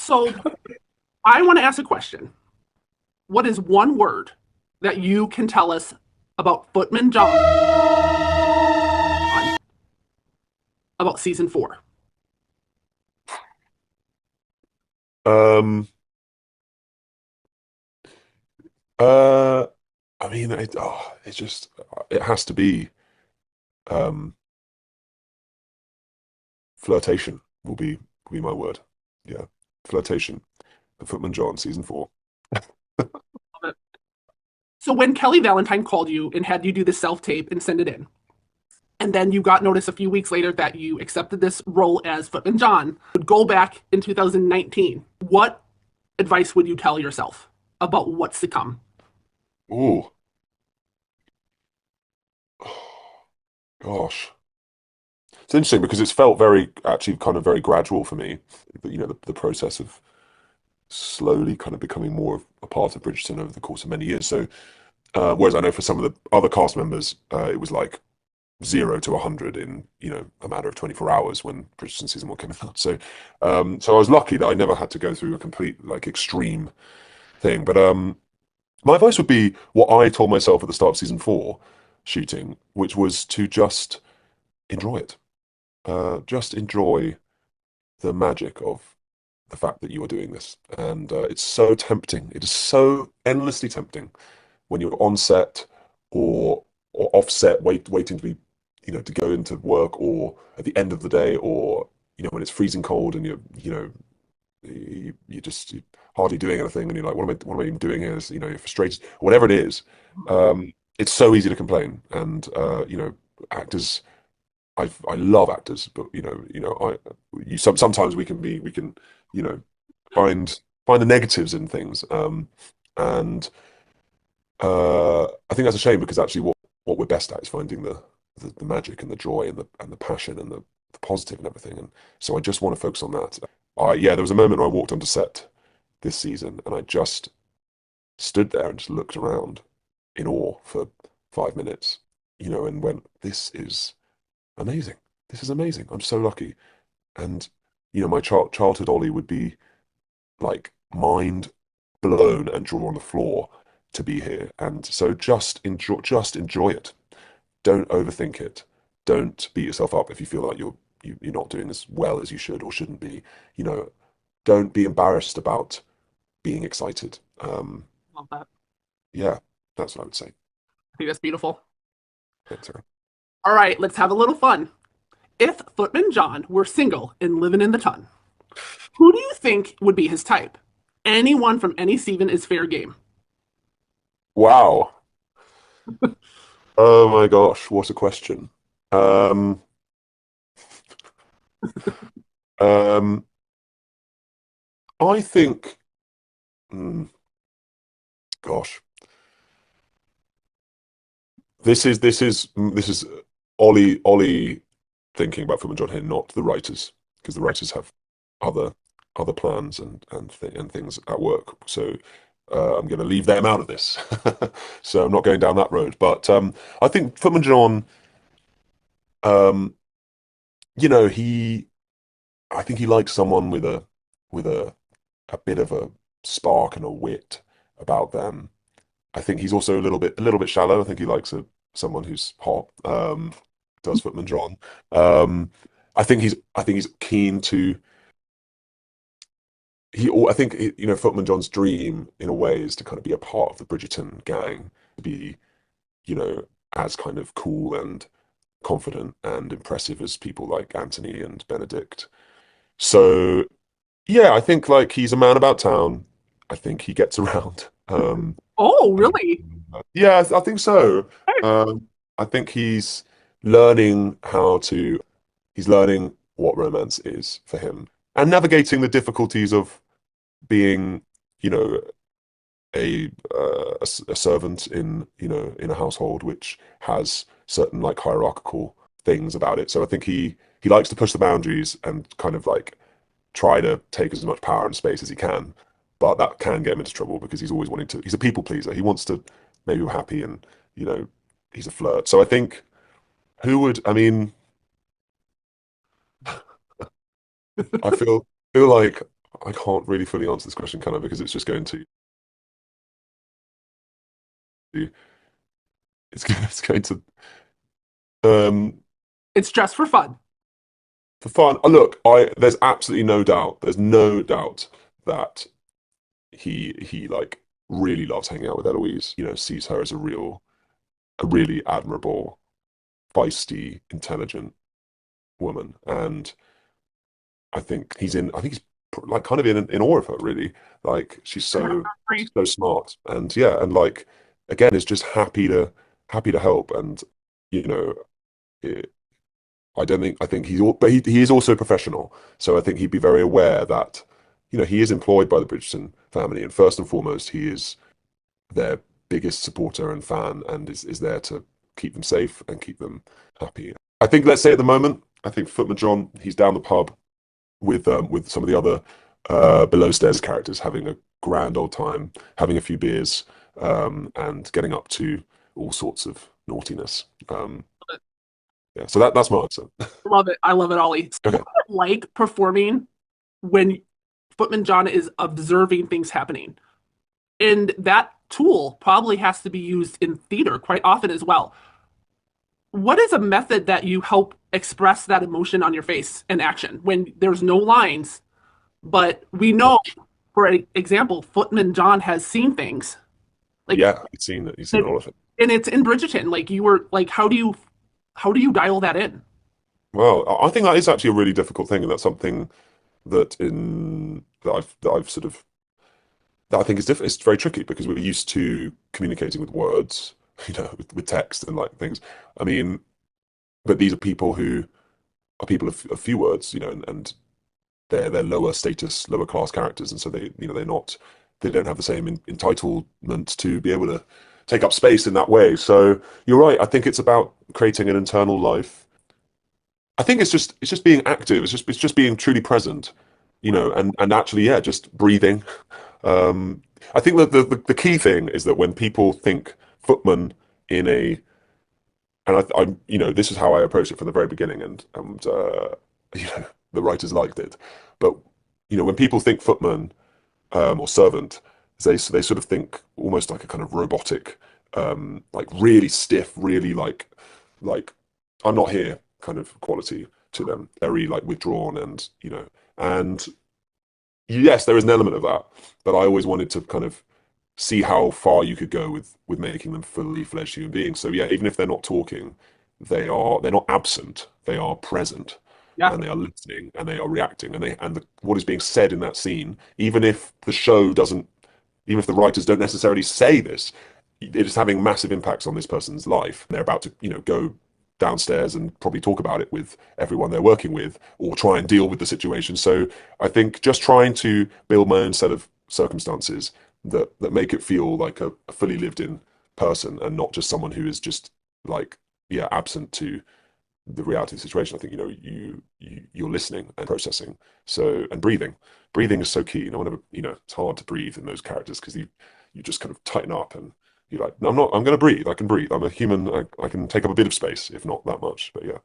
So I want to ask a question. What is one word that you can tell us about Footman John about season 4? Um, uh, I mean, it's just it has to be um flirtation will be my word. Yeah, flirtation. The Footman John season 4. So when Kelly Valentine called you and had you do this self tape and send it in, and then you got notice a few weeks later that you accepted this role as Footman John, would go back in 2019. What advice would you tell yourself about what's to come? Oh, gosh. It's interesting because it's felt very, actually, kind of very gradual for me. The process of slowly kind of becoming more of a part of Bridgerton over the course of many years. So, whereas I know for some of the other cast members, it was like 0 to 100 in a matter of 24 hours when Bridgerton season 1 came out. So I was lucky that I never had to go through a complete like extreme thing. But my advice would be what I told myself at the start of season 4 shooting, which was to just enjoy it. Just enjoy the magic of the fact that you are doing this. And it's so tempting. It is so endlessly tempting when you're on set or off set, waiting to be, to go into work, or at the end of the day, or when it's freezing cold and you're hardly doing anything, and you're like, what am I even doing here? You're frustrated, whatever it is. It's so easy to complain, and actors. I love actors, but sometimes we can you know find the negatives in things, and I think that's a shame because actually what we're best at is finding the magic and the joy and the passion and the positive and everything. And so I just want to focus on that. Yeah, there was a moment where I walked onto set this season and I just stood there and just looked around in awe for 5 minutes, and went, "This is amazing. This is amazing. I'm so lucky." And my childhood Ollie would be like mind blown and jaw on the floor to be here. And so just enjoy it. Don't overthink it. Don't beat yourself up if you feel like you're not doing as well as you should or shouldn't be. You know, don't be embarrassed about being excited. Love that. Yeah, that's what I would say. I think that's beautiful. Thanks, Sarah. All right, let's have a little fun. If Footman John were single and living in the ton, who do you think would be his type? Anyone from any Steven is fair game. Wow. Oh my gosh, what a question. Um, um, I think, mm, gosh, this is Ollie thinking about Film and John here, not the writers, because the writers have other other plans and things at work. So I'm going to leave them out of this. So I'm not going down that road. But I think Footman John, um, he I think he likes someone with a bit of a spark and a wit about them. I think he's also a little bit shallow. I think he likes someone who's hot. Does Footman John. Um, I think he's keen to I think Footman John's dream in a way is to kind of be a part of the Bridgerton gang, to be you know as kind of cool and confident and impressive as people like Anthony and Benedict. So yeah, I think like he's a man about town. I think he gets around. Oh, I think- really? yeah, I think so. I think learning how to, he's learning what romance is for him and navigating the difficulties of being, you know, a servant in a household which has certain like hierarchical things about it. So I think he likes to push the boundaries and kind of like try to take as much power and space as he can. But that can get him into trouble because he's always wanting to, he's a people pleaser. He wants to make you happy and, you know, he's a flirt. So I think I mean, I feel like I can't really fully answer this question, kind of, because it's just going to it's going to um It's just for fun. for fun. Look, I there's absolutely no doubt. There's no doubt that he like really loves hanging out with Eloise. You know, sees her as a really admirable, feisty, intelligent woman, and I think he's like kind of in awe of her, really. Like she's so smart, and yeah, and like again, is just happy to help, and you know, it, I think but he is also professional, so I think he'd be very aware that you know he is employed by the Bridgerton family, and first and foremost, he is their biggest supporter and fan, and is there to keep them safe and keep them happy. I think, let's say at the moment, I think Footman John, he's down the pub with some of the other below stairs characters, having a grand old time, having a few beers, and getting up to all sorts of naughtiness. Yeah, so that's my answer. Love it. I love it, Ollie. Okay. What's it like performing when Footman John is observing things happening? And that tool probably has to be used in theater quite often as well. What is a method that you help express that emotion on your face in action when there's no lines, but we know, for example, Footman John has seen things like, Yeah, you've seen all of it. and it's in Bridgerton. Like you were like, how do you dial that in? Well, I think that is actually a really difficult thing, and that's something that I've sort of that I think is different. It's very tricky because we're used to communicating with words, you know, with text and like things. I mean, but these are people who are people of few words, you know, and they're lower status, lower class characters, and so they don't have the same entitlement to be able to take up space in that way. So you're right. I think it's about creating an internal life. I think it's just being active. It's just being truly present, you know, and actually, yeah, just breathing. Um, I think that the key thing is that when people think footman in a and you know, this is how I approached it from the very beginning, and you know, the writers liked it. But you know, when people think footman or servant, they sort of think almost like a kind of robotic, like really stiff, really like I'm not here kind of quality to them. Very like withdrawn, and you know, and yes, there is an element of that, but I always wanted to kind of see how far you could go with making them fully fledged human beings. So yeah, even if they're not talking, they're not absent. They are present, Yeah, and they are listening, and they are reacting, and what is being said in that scene, even if the show doesn't, even if the writers don't necessarily say this, it is having massive impacts on this person's life. They're about to, you know, go downstairs and probably talk about it with everyone they're working with, or try and deal with the situation. So I think just trying to build my own set of circumstances that make it feel like a fully lived in person, and not just someone who is just like, yeah, absent to the reality of the situation. I think, you know, you're listening and processing. So, and breathing is so key. You know, whenever, you know, it's hard to breathe in those characters because you just kind of tighten up, and you're like, no, I'm going to breathe. I can breathe. I'm a human. I can take up a bit of space, if not that much, but yeah.